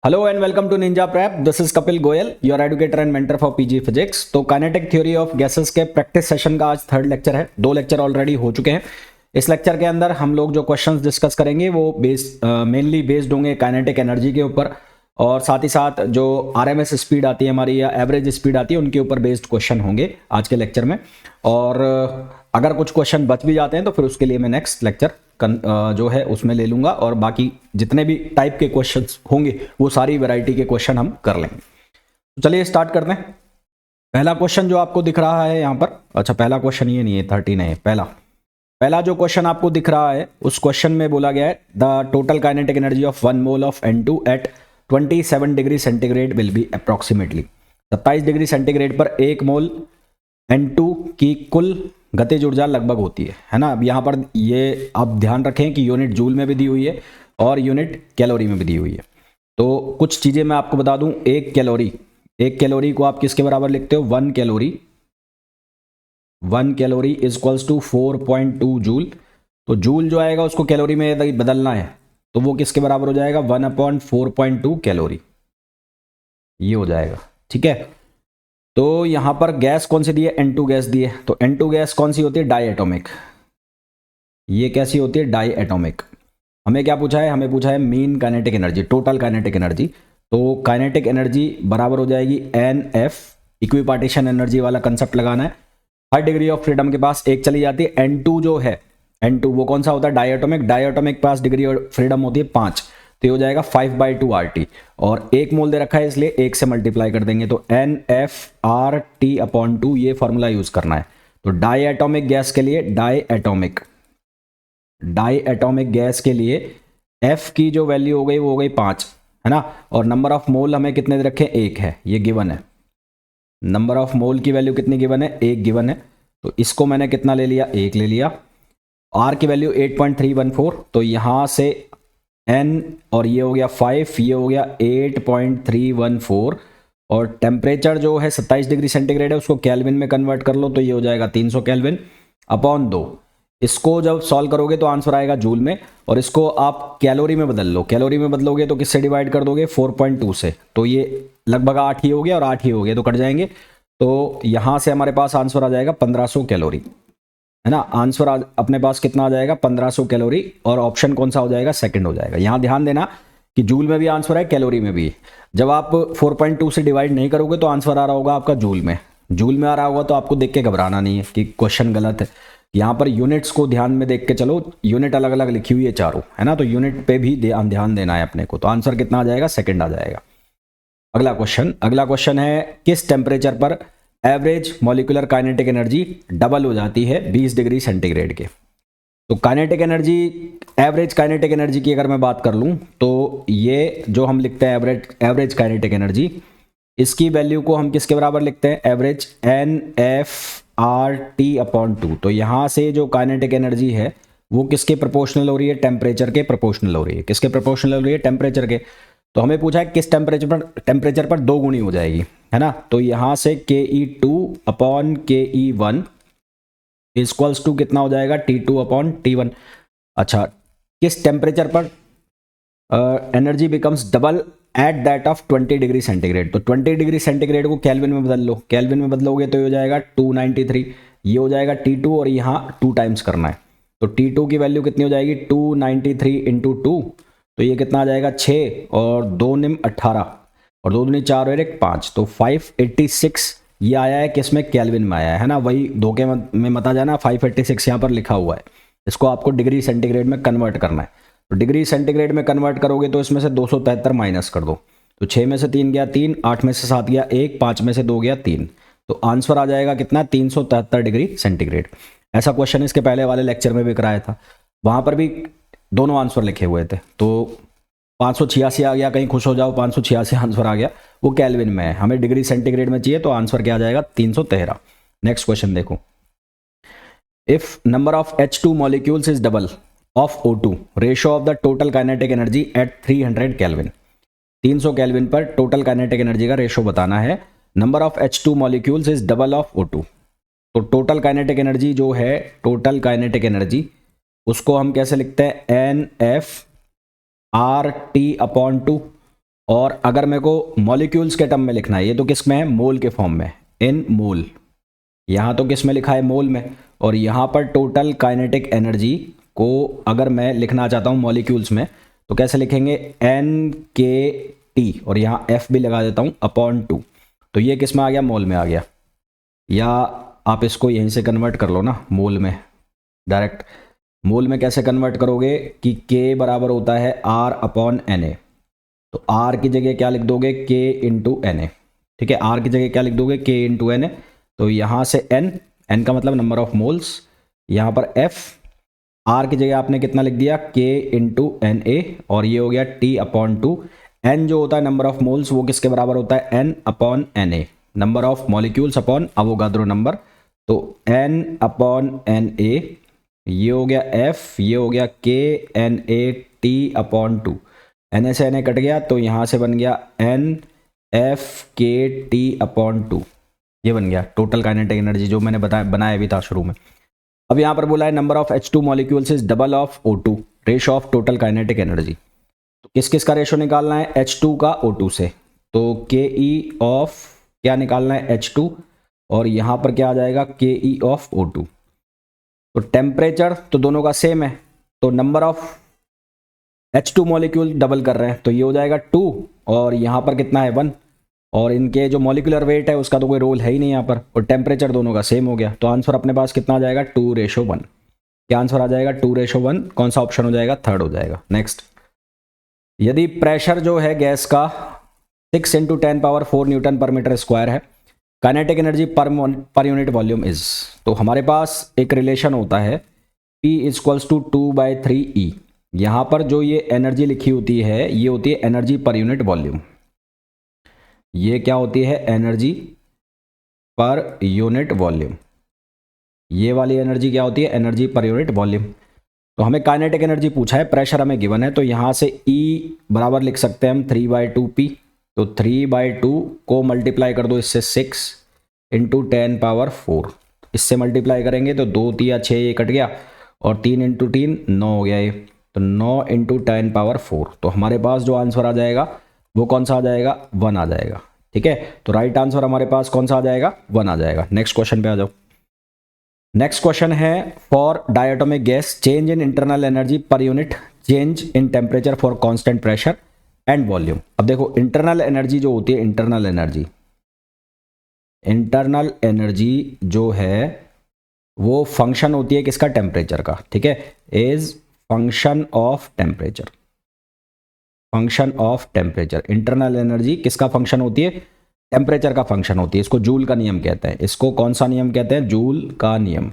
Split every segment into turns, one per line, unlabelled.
Hello and welcome to Ninja Prep. This is Kapil Goyal, your educator and mentor for PG physics. तो kinetic theory of gases के practice session का आज third lecture है। 2 lecture already हो चुके हैं। इस लेक्चर के अंदर हम लोग जो क्वेश्चंस डिस्कस करेंगे वो मेनली बेस्ड होंगे काइनेटिक एनर्जी के ऊपर, और साथ ही साथ जो आरएमएस स्पीड आती है हमारी या एवरेज स्पीड आती है उनके ऊपर बेस्ड क्वेश्चन होंगे आज के लेक्चर में। और अगर कुछ क्वेश्चन बच भी जाते हैं तो फिर उसके लिए मैं नेक्स्ट लेक्चर जो है उसमें ले लूंगा, और बाकी जितने भी टाइप के क्वेश्चंस होंगे वो सारी वैरायटी के क्वेश्चन हम कर लेंगे। तो चलिए स्टार्ट करते हैं। पहला क्वेश्चन जो आपको दिख रहा है यहाँ पर, अच्छा पहला क्वेश्चन ये नहीं है, 13 है। पहला जो क्वेश्चन आपको दिख रहा है उस क्वेश्चन में बोला गया है the total kinetic energy of 1 mole of N2 at 27 degree centigrade will be approximately. 27 degree centigrade पर 1 मोल N2 की कुल गतिज ऊर्जा लगभग होती है ना। अब यहाँ पर ये आप ध्यान रखें कि यूनिट जूल में भी दी हुई है और यूनिट कैलोरी में भी दी हुई है। तो कुछ चीज़ें मैं आपको बता दूं। एक कैलोरी को आप किसके बराबर लिखते हो? 1 calorie is equals to 4.2 joule. तो जूल जो आएगा उसको कैलोरी में यदि बदलना है तो वो किसके बराबर हो जाएगा? 1/4.2 कैलोरी, ये हो जाएगा। ठीक है। तो यहां पर गैस कौन सी दी है? N2 गैस दी है। तो N2 गैस कौन सी होती है? Diatomic. ये कैसी होती है? Diatomic. हमें क्या पूछा है? हमें पूछा है mean kinetic energy, total kinetic energy. तो काइनेटिक एनर्जी बराबर हो जाएगी NF, इक्विपार्टीशन एनर्जी वाला कंसेप्ट लगाना है। हर डिग्री ऑफ फ्रीडम के पास एक चली जाती है। N2 जो है, N2 वो कौन सा होता है? Die atomic. डाई एटॉमिक के पास डिग्री ऑफ फ्रीडम होती है 5, तो ये हो जाएगा 5/2 RT। और 1 मोल दे रखा है इसलिए 1 से मल्टीप्लाई कर देंगे तो NF/RT/2 ये फॉर्मूला यूज करना है। तो डाई एटॉमिक गैस के लिए डाई एटॉमिक गैस के लिए F की जो वैल्यू हो गई वो हो गई 5, है ना। और नंबर ऑफ मोल हमें कितने दे रखे? 1 है, ये गिवन है। नंबर ऑफ मोल की वैल्यू कितनी गिवन है? 1 गिवन है। तो इसको मैंने कितना ले लिया? 1 ले लिया। R की वैल्यू 8.314, तो यहां से N और ये हो गया 5, ये हो गया 8.314। और टेम्परेचर जो है 27 डिग्री सेंटीग्रेड है उसको केल्विन में कन्वर्ट कर लो तो ये हो जाएगा 300 केल्विन अपॉन 2। इसको जब सॉल्व करोगे तो आंसर आएगा जूल में, और इसको आप कैलोरी में बदल लो। कैलोरी में बदलोगे तो किससे डिवाइड कर दोगे? 4.2 से। तो ये लगभग 8 ही हो गया और 8 ही हो गया तो कट जाएंगे। तो यहां से हमारे पास आंसर आ जाएगा 1500 कैलोरी, है ना। आंसर अपने पास कितना आ जाएगा? 1500 कैलोरी। और ऑप्शन कौन सा हो जाएगा? सेकंड हो जाएगा। यहां ध्यान देना कि जूल में भी आंसर है, कैलोरी में भी। जब आप 4.2 से डिवाइड नहीं करोगे तो आंसर आ रहा होगा आपका जूल में आ रहा होगा, तो आपको देख के घबराना नहीं है कि क्वेश्चन गलत है। यहाँ पर यूनिट्स को ध्यान में देख के चलो, यूनिट अलग अलग लिखी हुई है चारों, है ना। तो यूनिट पे भी ध्यान देना है अपने को। तो आंसर कितना आ जाएगा? सेकंड आ जाएगा। अगला क्वेश्चन है किस टेम्परेचर पर average molecular kinetic energy double हो जाती है 20 डिग्री सेंटीग्रेड के? तो kinetic energy, average kinetic energy की अगर मैं बात कर लूं तो ये जो हम लिखते हैं एवरेज काइनेटिक एनर्जी, इसकी वैल्यू को हम किसके बराबर लिखते हैं? Average NF/RT/2। तो यहां से जो काइनेटिक एनर्जी है वो किसके प्रोपोर्शनल हो रही है? टेम्परेचर के प्रोपोर्शनल हो रही है। किसके प्रोपोर्शनल हो रही है? टेम्परेचर के। तो हमें पूछा है किस टेम्परेचर पर 2 गुनी हो जाएगी, है ना। तो यहां से KE2/KE1 इक्वल्स टू कितना हो जाएगा? T2/T1। अच्छा, किस टेम्परेचर पर energy becomes double at that of 20 degree centigrade? तो 20 डिग्री सेंटीग्रेड को केल्विन में बदल लो। केल्विन में बदलोगे तो ये हो जाएगा 293, ये हो जाएगा T2 और यहाँ 2 टाइम्स करना है। तो T2 की वैल्यू कितनी हो जाएगी? 293 इंटू 2, तो ये कितना आ जाएगा? 6 और 2 निम 18 और 2 दूनी 4 और 1 5, तो 586 ये आया है किसमें? केल्विन में आया है ना। वही धोखे में मत आ जाना, 586 यहाँ पर लिखा हुआ है। इसको आपको डिग्री सेंटीग्रेड में कन्वर्ट करना है। तो डिग्री सेंटीग्रेड में कन्वर्ट करोगे तो इसमें से 273 माइनस कर दो, तो 6 में से 3 गया 3, 8 में से 7 गया 1, 5 में से 2 गया 3। तो आंसर आ जाएगा कितना? 373 डिग्री सेंटीग्रेड। ऐसा क्वेश्चन इसके पहले वाले लेक्चर में भी कराया था, वहां पर भी दोनों आंसर लिखे हुए थे। तो 586 आ गया, कहीं खुश हो जाओ, 586 आंसर आ गया, वो केल्विन में है। हमें डिग्री सेंटीग्रेड में चाहिए तो आंसर क्या आ जाएगा? 313। नेक्स्ट क्वेश्चन देखो। If number of H2 molecules is double of O2, ratio of the total kinetic energy at 300 kelvin. 300 kelvin पर टोटल काइनेटिक एनर्जी का रेशियो बताना है। Number of H2 molecules is double of O2। तो total kinetic energy जो है, total kinetic energy उसको हम कैसे लिखते हैं? NF/RT/2। और अगर मेरे को मॉलिक्यूल्स के टर्म में लिखना है, ये तो किस में है, मोल के फॉर्म में, इन मोल, यहाँ तो किस में लिखा है, मोल में। और यहाँ पर टोटल काइनेटिक एनर्जी को अगर मैं लिखना चाहता हूँ मॉलिक्यूल्स में, तो कैसे लिखेंगे, एन के टी, और यहाँ एफ भी लगा देता हूँ, अपॉन 2। तो ये किस में आ गया, मोल में आ गया। या आप इसको यहीं से कन्वर्ट कर लो ना मोल में, डायरेक्ट मोल में कैसे कन्वर्ट करोगे कि के बराबर होता है आर अपॉन एन ए। तो आर की जगह क्या लिख दोगे, के इंटू एन ए। ठीक है, आर की जगह क्या लिख दोगे, के इंटू एन ए। तो यहाँ से एन, एन का मतलब नंबर ऑफ मोल्स, यहाँ पर एफ, आर की जगह आपने कितना लिख दिया, के इंटू एन ए, और ये हो गया टी अपॉन 2। एन जो होता है नंबर ऑफ मोल्स, वो किसके बराबर होता है, N upon N A, number of molecules upon Avogadro number. तो एन अपॉन एन ए, ये हो गया एफ, ये हो गया K N A T upon 2। N A से एन ए कट गया, तो यहाँ से बन गया एन एफ के टी अपॉन 2। ये बन गया टोटल काइनेटिक एनर्जी, जो मैंने बनाया भी था शुरू में। अब यहाँ पर बोला है number of H2 molecules is double of O2, ratio of total kinetic energy. तो किस किस का रेशो निकालना है, H2 का O2 से। तो KE ऑफ क्या निकालना है, H2, और यहाँ पर क्या आ जाएगा, KE ऑफ O2। तो टेम्परेचर तो दोनों का सेम है, तो number of H2 molecule double कर रहे हैं, तो ये हो जाएगा 2, और यहाँ पर कितना है 1, और इनके जो मॉलिकुलर वेट है उसका तो कोई रोल है ही नहीं यहाँ पर, और टेम्परेचर दोनों का सेम हो गया। तो आंसर अपने पास कितना आ जाएगा, 2:1। क्या आंसर आ जाएगा, 2:1। कौन सा ऑप्शन हो जाएगा, थर्ड हो जाएगा। नेक्स्ट, यदि प्रेशर जो है गैस का 6 × 10⁴ न्यूटन पर मीटर स्क्वायर है, kinetic energy per unit volume is. तो हमारे पास एक रिलेशन होता है P = 2/3E। यहाँ पर जो ये एनर्जी लिखी होती है, ये होती है एनर्जी पर यूनिट वॉल्यूम। ये क्या होती है, एनर्जी पर यूनिट वॉल्यूम। ये वाली एनर्जी क्या होती है, एनर्जी पर यूनिट वॉल्यूम। तो हमें काइनेटिक एनर्जी पूछा है, प्रेशर हमें गिवन है, तो यहाँ से E बराबर लिख सकते हैं हम 3/2P। तो 3/2 को मल्टीप्लाई कर दो इससे 6 × 10⁴। इससे मल्टीप्लाई करेंगे तो 2 × 6 ये कट गया, और 3 × 3 9 हो गया ये, तो 9 × 10⁴। तो हमारे पास जो आंसर आ जाएगा वो कौन सा आ जाएगा, 1 आ जाएगा। ठीक है, तो राइट आंसर हमारे पास कौन सा आ जाएगा, 1 आ जाएगा। नेक्स्ट क्वेश्चन पे आ जाओ। नेक्स्ट क्वेश्चन है, for diatomic gas change in internal energy per unit change in temperature for constant pressure and volume. अब देखो इंटरनल एनर्जी जो होती है, इंटरनल एनर्जी जो है वो फंक्शन होती है किसका, टेम्परेचर का। ठीक है, is function of temperature, function of temperature. Internal energy किसका फंक्शन होती है, टेम्परेचर का फंक्शन होती है। इसको जूल का नियम कहते हैं। इसको कौन सा नियम कहते हैं, जूल का नियम।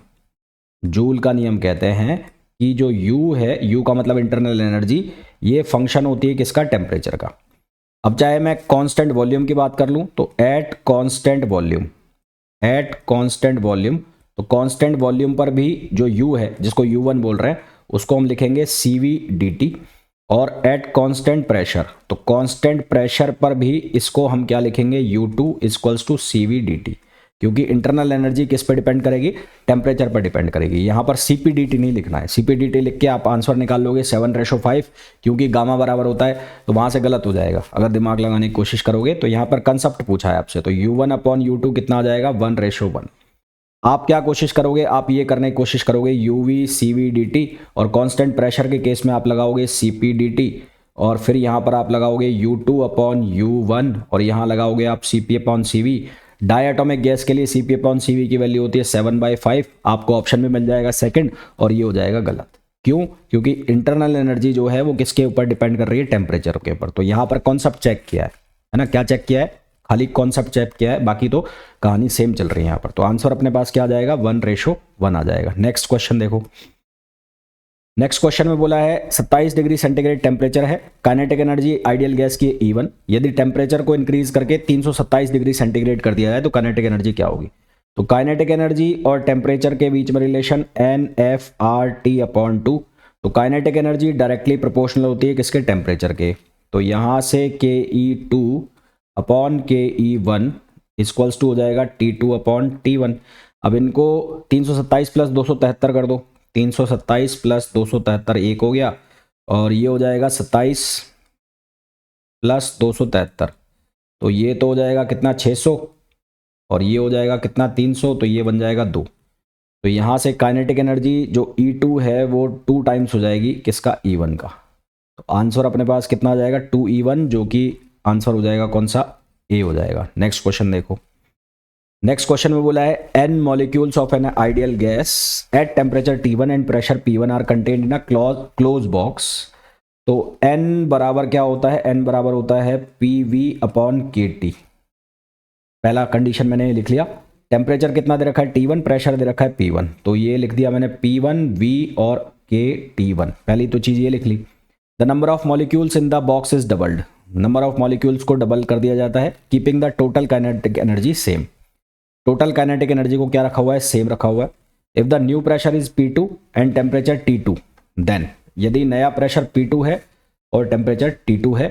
जूल का नियम कहते हैं कि जो U है, U का मतलब इंटरनल एनर्जी, ये फंक्शन होती है किसका, टेम्परेचर का। अब चाहे मैं कांस्टेंट वॉल्यूम की बात कर लूं, तो एट कांस्टेंट वॉल्यूम, तो कांस्टेंट वॉल्यूम पर भी जो U है, जिसको U1 बोल रहे हैं, उसको हम लिखेंगे CV/dt। और एट कांस्टेंट प्रेशर, तो कांस्टेंट प्रेशर पर भी इसको हम क्या लिखेंगे, U2 = CV/dt। क्योंकि इंटरनल एनर्जी किस पर डिपेंड करेगी, टेम्परेचर पर डिपेंड करेगी। यहाँ पर CP/dt नहीं लिखना है, CP/dt लिख के आप आंसर निकाल लोगे 7:5, क्योंकि गामा बराबर होता है, तो वहाँ से गलत हो जाएगा अगर दिमाग लगाने की कोशिश करोगे। तो यहाँ पर कंसेप्ट पूछा है आपसे, तो U1/U2 कितना आ जाएगा, 1:1। आप क्या कोशिश करोगे, आप ये करने की कोशिश करोगे UV CV/dt, और कांस्टेंट प्रेशर के केस में आप लगाओगे CP/dt, और फिर यहाँ पर आप लगाओगे U2/U1, और यहाँ लगाओगे आप CP/CV। डायटोमिक गैस के लिए CP/CV की वैल्यू होती है 7/5। आपको ऑप्शन में मिल जाएगा सेकंड, और ये हो जाएगा गलत। क्यों, क्योंकि इंटरनल एनर्जी जो है वो किसके ऊपर डिपेंड कर रही है, टेम्परेचर के ऊपर। तो यहाँ पर कॉन्सेप्ट चेक किया है ना, क्या चेक किया है, खाली कॉन्सेप्ट चेक किया है, बाकी तो कहानी सेम चल रही है यहाँ पर। तो आंसर अपने पास क्या आ जाएगा, 1:1 आ जाएगा। नेक्स्ट क्वेश्चन देखो। नेक्स्ट क्वेश्चन में बोला है 27 डिग्री सेंटीग्रेड टेम्परेचर है, काइनेटिक एनर्जी आइडियल गैस की E1। यदि टेम्परेचर को इंक्रीज करके 327 डिग्री सेंटीग्रेड कर दिया जाए तो काइनेटिक एनर्जी क्या होगी। तो काइनेटिक एनर्जी और टेम्परेचर के बीच में रिलेशन NF/RT/2। तो काइनेटिक एनर्जी डायरेक्टली प्रोपोर्शनल होती है किसके, टेम्परेचर के। तो यहाँ से KE2/KE1 = हो जाएगा T2/T1। अब इनको 327 + 273 कर दो, 327 + 273 1 हो गया, और ये हो जाएगा 27 प्लस 273, तो ये तो हो जाएगा कितना 600, और ये हो जाएगा कितना 300, तो ये बन जाएगा 2। तो यहाँ से काइनेटिक एनर्जी जो E2 है वो 2 टाइम्स हो जाएगी किसका, E1 का। तो आंसर अपने पास कितना आ जाएगा 2E1, जो कि आंसर हो जाएगा कौन सा, ए हो जाएगा। नेक्स्ट क्वेश्चन देखो। नेक्स्ट क्वेश्चन में बोला है n molecules of an ideal gas at temperature T1 and pressure P1 are contained in a close box. तो n बराबर क्या होता है, n बराबर होता है PV/kT। पहला कंडीशन मैंने लिख लिया, टेम्परेचर कितना दे रखा है T1, प्रेशर दे रखा है P1, तो ये लिख दिया मैंने P1 V और K T1। पहली तो चीज़ ये लिख ली। The number of molecules in the box is doubled, number of molecules को डबल कर दिया जाता है, keeping the total kinetic energy same. Total kinetic energy को क्या रखा हुआ है, सेम रखा हुआ है। If the new pressure is P2 and temperature T2 then, यदि नया प्रेशर P2 है और टेम्परेचर T2 है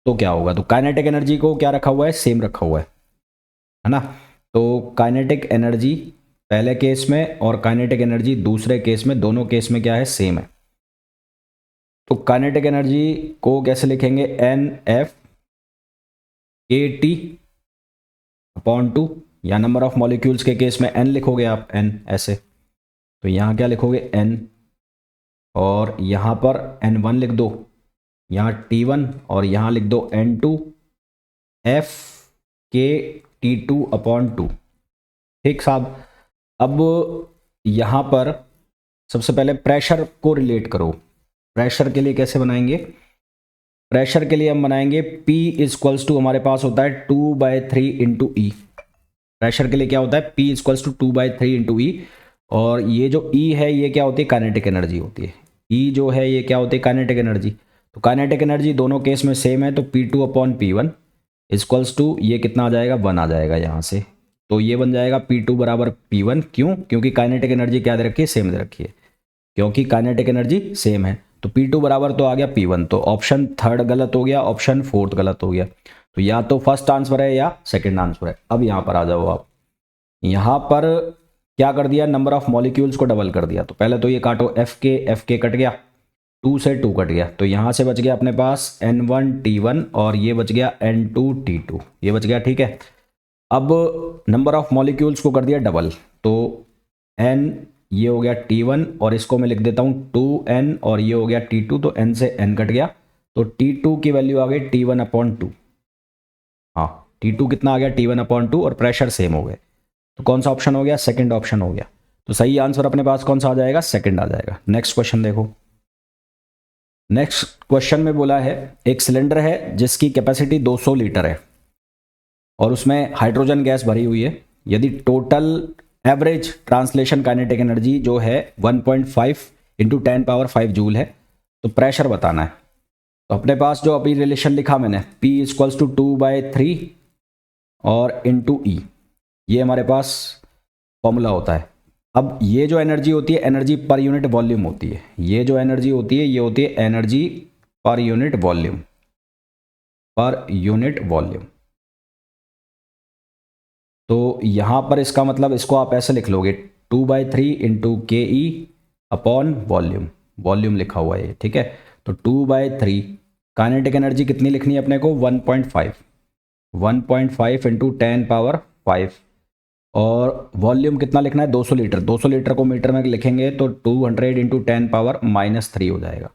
तो क्या होगा, तो काइनेटिक एनर्जी को क्या रखा हुआ है, सेम रखा हुआ है ना। तो काइनेटिक एनर्जी पहले केस में और काइनेटिक एनर्जी दूसरे केस में, दोनों केस में क्या है, सेम है। तो काइनेटिक एनर्जी को कैसे लिखेंगे, NF/kT/2, या नंबर ऑफ मॉलिक्यूल्स के केस में n लिखोगे आप, n ऐसे। तो यहाँ क्या लिखोगे n, और यहाँ पर n1 लिख दो, यहाँ T1, और यहाँ लिख दो N2/F/kT/2। ठीक साहब। अब यहाँ पर सबसे पहले प्रेशर को रिलेट करो। प्रेशर के लिए कैसे बनाएंगे, प्रेशर के लिए हम बनाएंगे P इक्वल्स टू, हमारे पास होता है 2/3 इंटू ई। प्रेशर के लिए क्या होता है, P इक्वल्स टू 2/3 इंटू ई, और ये जो E है ये क्या होती है, काइनेटिक एनर्जी होती है। E जो है ये क्या होती है, काइनेटिक एनर्जी। तो काइनेटिक एनर्जी दोनों केस में सेम है, तो P2/P1 इक्वल्स टू, ये कितना आ जाएगा, 1 आ जाएगा यहाँ से। तो ये बन जाएगा P2 बराबर P1, क्यों, क्योंकि काइनेटिक एनर्जी क्या दे रखी है, सेम दे रखी है, क्योंकि काइनेटिक एनर्जी सेम है। तो P2 बराबर तो आ गया P1, तो ऑप्शन थर्ड गलत हो गया, ऑप्शन फोर्थ गलत हो गया। तो या तो फर्स्ट आंसर है या सेकंड आंसर है। अब यहाँ पर आ जाओ आप, यहाँ पर क्या कर दिया, नंबर ऑफ मॉलिक्यूल्स को डबल कर दिया। तो पहले तो ये काटो, एफ के कट गया, 2 से 2 कट गया, तो यहाँ से बच गया अपने पास N1T1 और ये बच गया N2T2, ये बच गया, ठीक है। अब नंबर ऑफ मॉलिक्यूल्स को कर दिया डबल, तो N ये हो गया T1 और इसको मैं लिख देता हूँ 2N, और ये हो गया T2, तो N से N कट गया, तो T2 की वैल्यू आ गई T1/2। हाँ, T2 कितना आ गया, T1/2, और प्रेशर सेम हो गए। तो कौन सा ऑप्शन हो गया, सेकंड ऑप्शन हो गया। तो सही आंसर अपने पास कौन सा आ जाएगा, सेकंड आ जाएगा। नेक्स्ट क्वेश्चन देखो। नेक्स्ट क्वेश्चन में बोला है एक सिलेंडर है जिसकी कैपेसिटी 200 लीटर है और उसमें हाइड्रोजन गैस भरी हुई है। यदि total average translation kinetic energy जो है 1.5 इंटू 10⁵ जूल है, तो प्रेशर बताना है। तो अपने पास जो अभी रिलेशन लिखा मैंने, P इक्वल्स टू 2/3 और इंटू E, ये हमारे पास फॉर्मूला होता है। अब ये जो एनर्जी होती है, एनर्जी पर यूनिट वॉल्यूम होती है। ये जो एनर्जी होती है ये होती है energy per unit volume, per unit volume. तो यहाँ पर इसका मतलब, इसको आप ऐसे लिख लोगे 2/3 इंटू KE/वॉल्यूम, वॉल्यूम लिखा हुआ है, ठीक है। तो 2/3, काइनेटिक एनर्जी कितनी लिखनी है अपने को, 1.5 इंटू 10⁵, और वॉल्यूम कितना लिखना है, 200 लीटर। 200 लीटर को मीटर में लिखेंगे तो 200 इंटू 10⁻³ हो जाएगा।